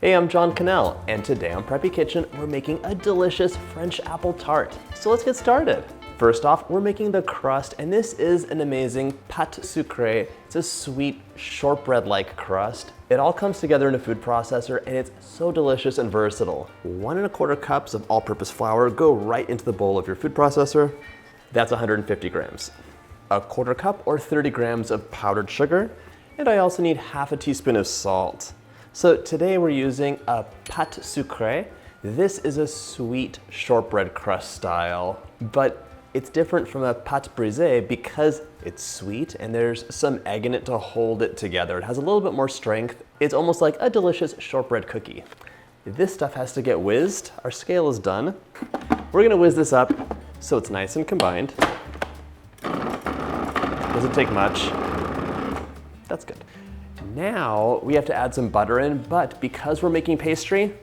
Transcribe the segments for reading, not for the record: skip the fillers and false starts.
Hey, I'm John Cannell, and today on Preppy Kitchen, we're making a delicious French apple tart. So let's get started. First off, we're making the crust, and this is an amazing pâte sucrée. It's a sweet shortbread-like crust. It all comes together in a food processor, and it's so delicious and versatile. 1 1/4 cups of all-purpose flour go right into the bowl of your food processor. That's 150 grams. 1/4 cup or 30 grams of powdered sugar, and I also need half a teaspoon of salt. So today we're using a pâte sucrée. This is a sweet shortbread crust style, but it's different from a pâte brisée because it's sweet and there's some egg in it to hold it together. It has a little bit more strength. It's almost like a delicious shortbread cookie. This stuff has to get whizzed. Our scale is done. We're gonna whiz this up so it's nice and combined. Doesn't take much. That's good. Now we have to add some butter in, but because we're making pastry,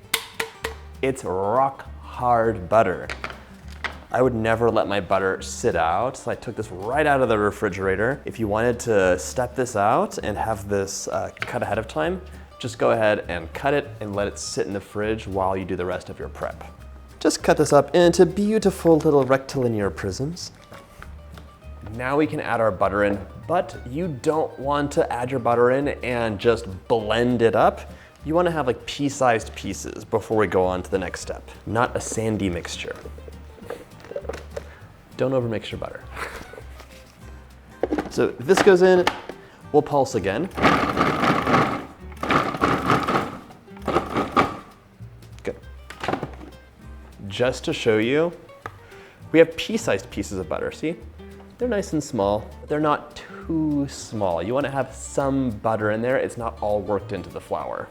it's rock hard butter. I would never let my butter sit out, so I took this right out of the refrigerator. If you wanted to step this out and have this cut ahead of time, just go ahead and cut it and let it sit in the fridge while you do the rest of your prep. Just cut this up into beautiful little rectilinear prisms. Now we can add our butter in, but you don't want to add your butter in and just blend it up. You want to have like pea-sized pieces before we go on to the next step, not a sandy mixture. Don't overmix your butter. So this goes in, we'll pulse again. Good. Just to show you, we have pea-sized pieces of butter, see? They're nice and small. They're not too small. You want to have some butter in there. It's not all worked into the flour.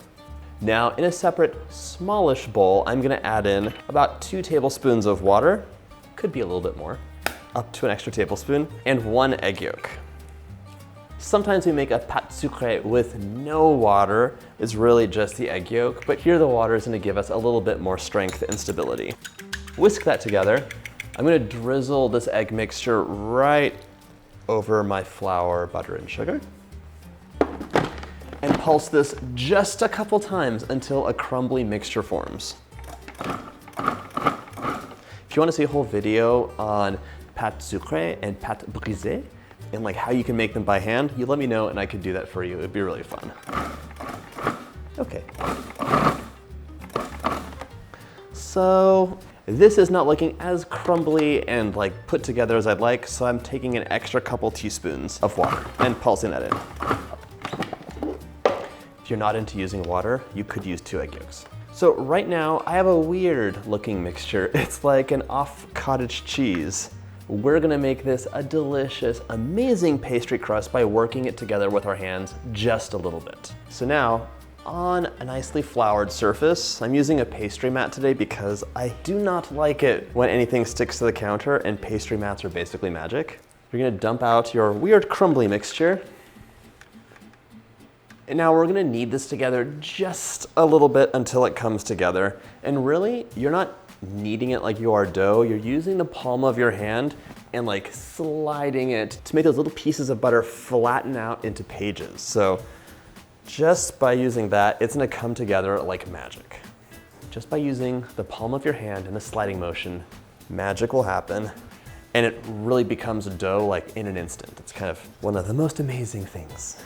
Now, in a separate smallish bowl, I'm going to add in about 2 tablespoons of water. Could be a little bit more. Up to an extra tablespoon. And 1 egg yolk. Sometimes we make a pâte sucrée with no water. It's really just the egg yolk. But here the water is going to give us a little bit more strength and stability. Whisk that together. I'm gonna drizzle this egg mixture right over my flour, butter, and sugar. And pulse this just a couple times until a crumbly mixture forms. If you wanna see a whole video on pâte sucrée and pâte brisée, and like how you can make them by hand, you let me know and I could do that for you. It'd be really fun. Okay. So, this is not looking as crumbly and like put together as I'd like, so I'm taking an extra couple teaspoons of water and pulsing that in. If you're not into using water, you could use 2 egg yolks. So right now, I have a weird looking mixture. It's like an off cottage cheese. We're gonna make this a delicious, amazing pastry crust by working it together with our hands just a little bit. So now, on a nicely floured surface, I'm using a pastry mat today because I do not like it when anything sticks to the counter, and pastry mats are basically magic. You're gonna dump out your weird crumbly mixture. And now we're gonna knead this together just a little bit until it comes together. And really, you're not kneading it like you are dough. You're using the palm of your hand and like sliding it to make those little pieces of butter flatten out into pages. So just by using that, it's gonna come together like magic. Just by using the palm of your hand in a sliding motion, magic will happen, and it really becomes a dough like in an instant. It's kind of one of the most amazing things.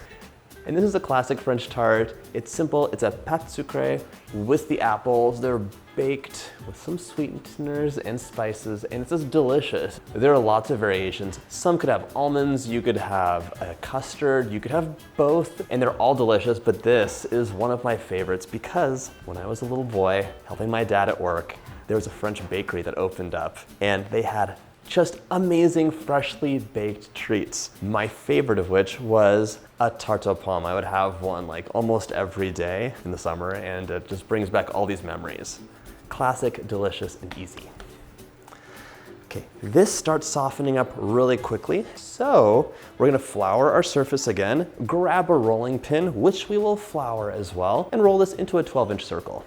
And this is a classic French tart. It's simple, it's a pâte sucrée with the apples. They're baked with some sweeteners and spices, and it's just delicious. There are lots of variations. Some could have almonds, you could have a custard, you could have both, and they're all delicious, but this is one of my favorites because when I was a little boy helping my dad at work, there was a French bakery that opened up, and they had just amazing freshly baked treats. My favorite of which was a tarte aux pommes. I would have one like almost every day in the summer, and it just brings back all these memories. Classic, delicious, and easy. Okay, this starts softening up really quickly. So we're gonna flour our surface again, grab a rolling pin, which we will flour as well, and roll this into a 12-inch circle.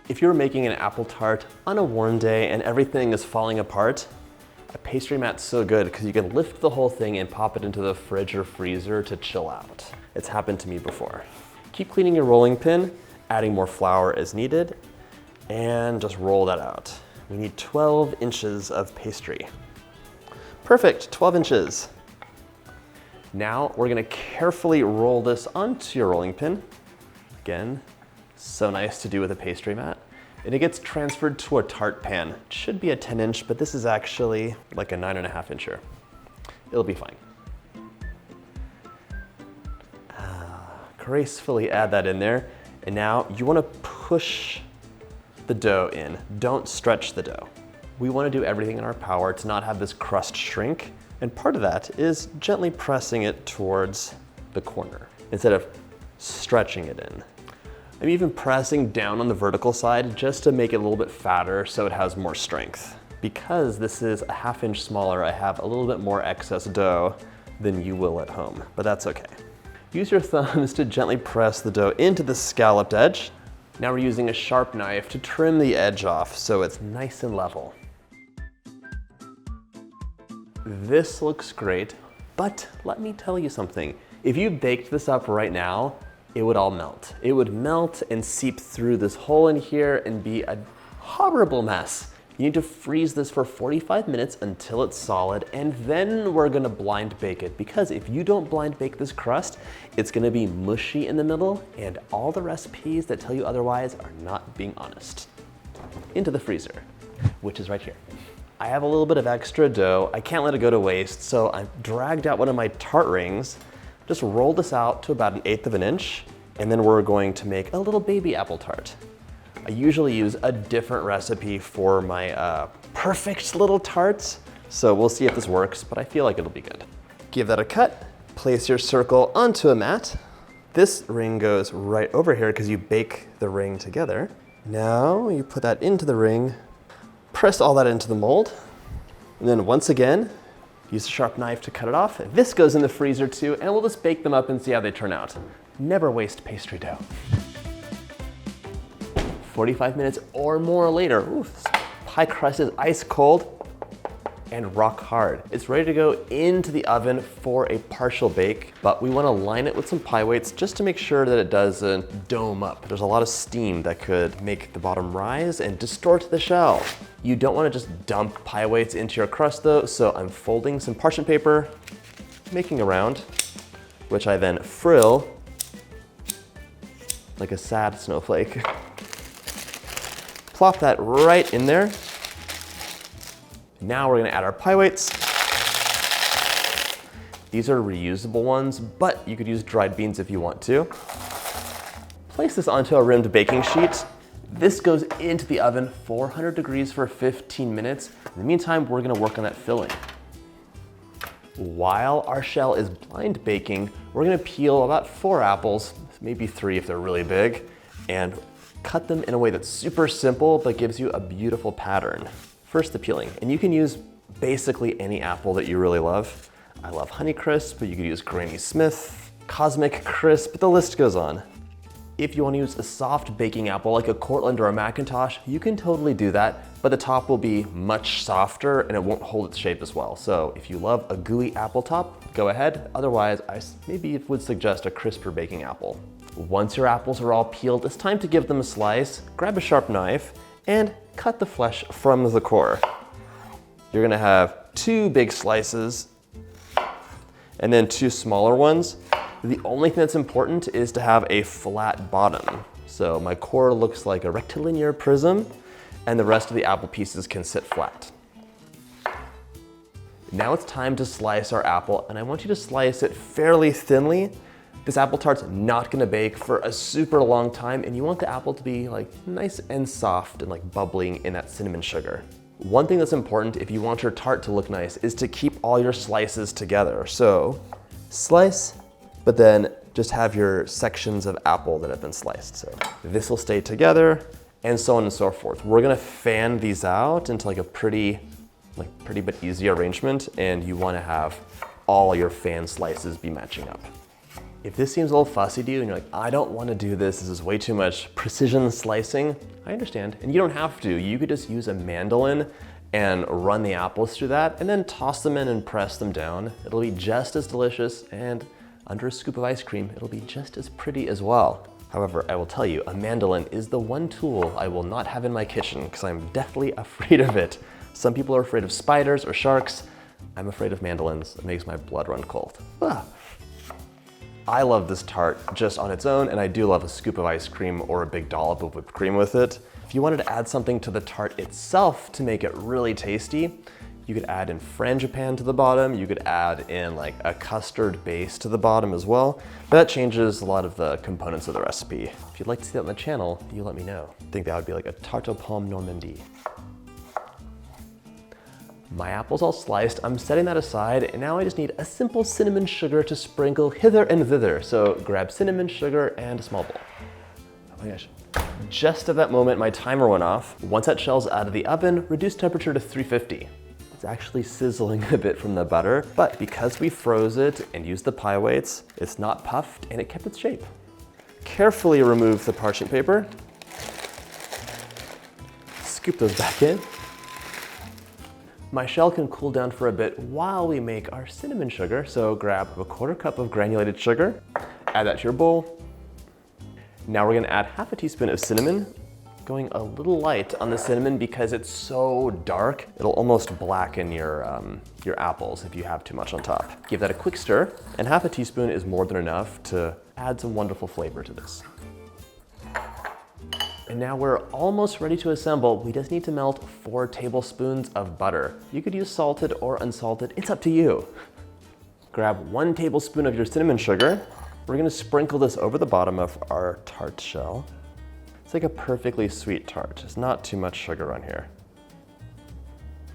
If you're making an apple tart on a warm day and everything is falling apart, a pastry mat's so good because you can lift the whole thing and pop it into the fridge or freezer to chill out. It's happened to me before. Keep cleaning your rolling pin adding more flour as needed, and just roll that out. We need 12 inches of pastry. Perfect, 12 inches. Now we're gonna carefully roll this onto your rolling pin. Again, so nice to do with a pastry mat. And it gets transferred to a tart pan. It should be a 10-inch, but this is actually like a 9.5-incher. It'll be fine. Gracefully add that in there. And now you wanna push the dough in. Don't stretch the dough. We wanna do everything in our power to not have this crust shrink. And part of that is gently pressing it towards the corner instead of stretching it in. I'm even pressing down on the vertical side just to make it a little bit fatter so it has more strength. Because this is a 1/2 inch smaller, I have a little bit more excess dough than you will at home, but that's okay. Use your thumbs to gently press the dough into the scalloped edge. Now we're using a sharp knife to trim the edge off so it's nice and level. This looks great, but let me tell you something. If you baked this up right now, it would all melt. It would melt and seep through this hole in here and be a horrible mess. You need to freeze this for 45 minutes until it's solid, and then we're gonna blind bake it, because if you don't blind bake this crust, it's gonna be mushy in the middle, and all the recipes that tell you otherwise are not being honest. Into the freezer, which is right here. I have a little bit of extra dough. I can't let it go to waste, so I dragged out one of my tart rings, just roll this out to about 1/8 of an inch, and then we're going to make a little baby apple tart. I usually use a different recipe for my perfect little tarts, so we'll see if this works, but I feel like it'll be good. Give that a cut, place your circle onto a mat. This ring goes right over here because you bake the ring together. Now you put that into the ring, press all that into the mold, and then once again, use a sharp knife to cut it off. This goes in the freezer too, and we'll just bake them up and see how they turn out. Never waste pastry dough. 45 minutes or more later, ooh, this pie crust is ice cold and rock hard. It's ready to go into the oven for a partial bake, but we wanna line it with some pie weights just to make sure that it doesn't dome up. There's a lot of steam that could make the bottom rise and distort the shell. You don't wanna just dump pie weights into your crust though, so I'm folding some parchment paper, making a round, which I then frill like a sad snowflake. Plop that right in there. Now we're gonna add our pie weights. These are reusable ones, but you could use dried beans if you want to. Place this onto a rimmed baking sheet. This goes into the oven, 400 degrees for 15 minutes. In the meantime, we're gonna work on that filling. While our shell is blind baking, we're gonna peel about 4 apples, maybe 3 if they're really big, and cut them in a way that's super simple, but gives you a beautiful pattern. First, the peeling, and you can use basically any apple that you really love. I love Honeycrisp, but you could use Granny Smith, Cosmic Crisp, the list goes on. If you want to use a soft baking apple like a Cortland or a Macintosh, you can totally do that, but the top will be much softer and it won't hold its shape as well. So if you love a gooey apple top, go ahead. Otherwise, I maybe would suggest a crisper baking apple. Once your apples are all peeled, it's time to give them a slice. Grab a sharp knife and cut the flesh from the core. You're gonna have 2 big slices and then 2 smaller ones. The only thing that's important is to have a flat bottom. So my core looks like a rectilinear prism and the rest of the apple pieces can sit flat. Now it's time to slice our apple, and I want you to slice it fairly thinly. This apple tart's not gonna bake for a super long time, and you want the apple to be like nice and soft and like bubbling in that cinnamon sugar. One thing that's important if you want your tart to look nice is to keep all your slices together. So slice, but then just have your sections of apple that have been sliced. So this will stay together, and so on and so forth. We're gonna fan these out into like a pretty but easy arrangement, and you wanna have all your fan slices be matching up. If this seems a little fussy to you and you're like, I don't wanna do this is way too much precision slicing, I understand. And you don't have to. You could just use a mandolin and run the apples through that and then toss them in and press them down. It'll be just as delicious, and under a scoop of ice cream, it'll be just as pretty as well. However, I will tell you, a mandolin is the one tool I will not have in my kitchen because I'm deathly afraid of it. Some people are afraid of spiders or sharks. I'm afraid of mandolins. It makes my blood run cold. Ah. I love this tart just on its own, and I do love a scoop of ice cream or a big dollop of whipped cream with it. If you wanted to add something to the tart itself to make it really tasty, you could add in frangipane to the bottom. You could add in like a custard base to the bottom as well. But that changes a lot of the components of the recipe. If you'd like to see that on the channel, you let me know. I think that would be like a tarte aux pommes Normandie. My apple's all sliced, I'm setting that aside, and now I just need a simple cinnamon sugar to sprinkle hither and thither. So grab cinnamon sugar and a small bowl. Oh my gosh. Just at that moment, my timer went off. Once that shell's out of the oven, reduce temperature to 350. It's actually sizzling a bit from the butter, but because we froze it and used the pie weights, it's not puffed and it kept its shape. Carefully remove the parchment paper. Scoop those back in. My shell can cool down for a bit while we make our cinnamon sugar, so grab a 1/4 cup of granulated sugar, add that to your bowl. Now we're gonna add 1/2 teaspoon of cinnamon, going a little light on the cinnamon because it's so dark, it'll almost blacken your apples if you have too much on top. Give that a quick stir, and 1/2 teaspoon is more than enough to add some wonderful flavor to this. And now we're almost ready to assemble. We just need to melt 4 tablespoons of butter. You could use salted or unsalted, it's up to you. Grab 1 tablespoon of your cinnamon sugar. We're gonna sprinkle this over the bottom of our tart shell. It's like a perfectly sweet tart, just not too much sugar on here.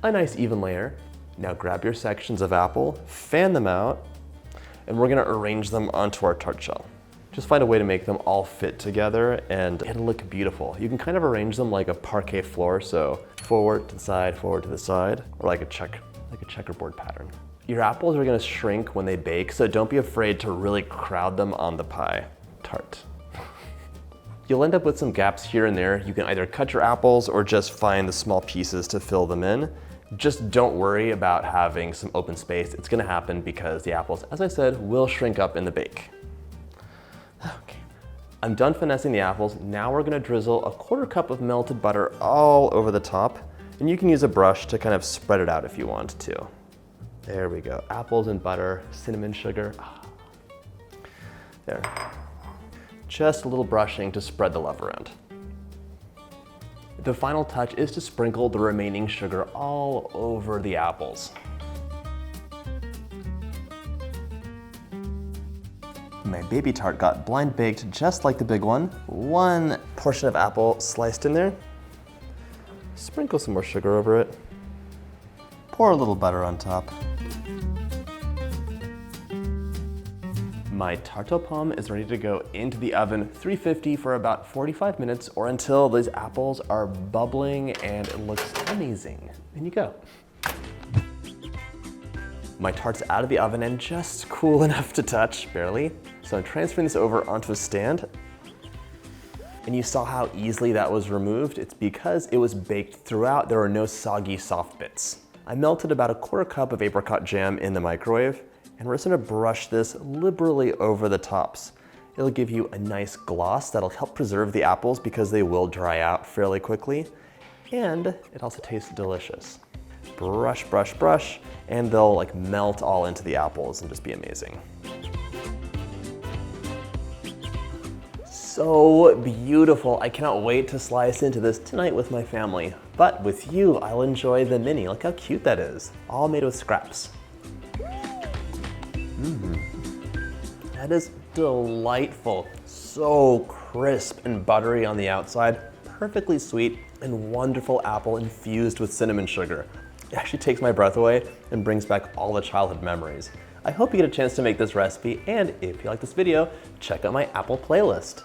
A nice even layer. Now grab your sections of apple, fan them out, and we're gonna arrange them onto our tart shell. Just find a way to make them all fit together and it'll look beautiful. You can kind of arrange them like a parquet floor, so forward to the side, or like a checkerboard pattern. Your apples are gonna shrink when they bake, so don't be afraid to really crowd them on the pie tart. You'll end up with some gaps here and there. You can either cut your apples or just find the small pieces to fill them in. Just don't worry about having some open space. It's gonna happen because the apples, as I said, will shrink up in the bake. Okay, I'm done finessing the apples. Now we're gonna drizzle a 1/4 cup of melted butter all over the top. And you can use a brush to kind of spread it out if you want to. There we go, apples and butter, cinnamon sugar. There. Just a little brushing to spread the love around. The final touch is to sprinkle the remaining sugar all over the apples. My baby tart got blind baked just like the big one. 1 portion of apple sliced in there. Sprinkle some more sugar over it. Pour a little butter on top. My tarte aux pommes is ready to go into the oven, 350 for about 45 minutes or until these apples are bubbling and it looks amazing. In you go. My tart's out of the oven and just cool enough to touch, barely. So I'm transferring this over onto a stand. And you saw how easily that was removed. It's because it was baked throughout. There were no soggy soft bits. I melted about a 1/4 cup of apricot jam in the microwave, and we're just gonna brush this liberally over the tops. It'll give you a nice gloss that'll help preserve the apples because they will dry out fairly quickly. And it also tastes delicious. Brush, brush, brush, and they'll like melt all into the apples and just be amazing. So beautiful. I cannot wait to slice into this tonight with my family. But with you, I'll enjoy the mini. Look how cute that is. All made with scraps. That is delightful. So crisp and buttery on the outside, perfectly sweet, and wonderful apple infused with cinnamon sugar. It actually takes my breath away and brings back all the childhood memories. I hope you get a chance to make this recipe, and if you like this video, check out my Apple playlist.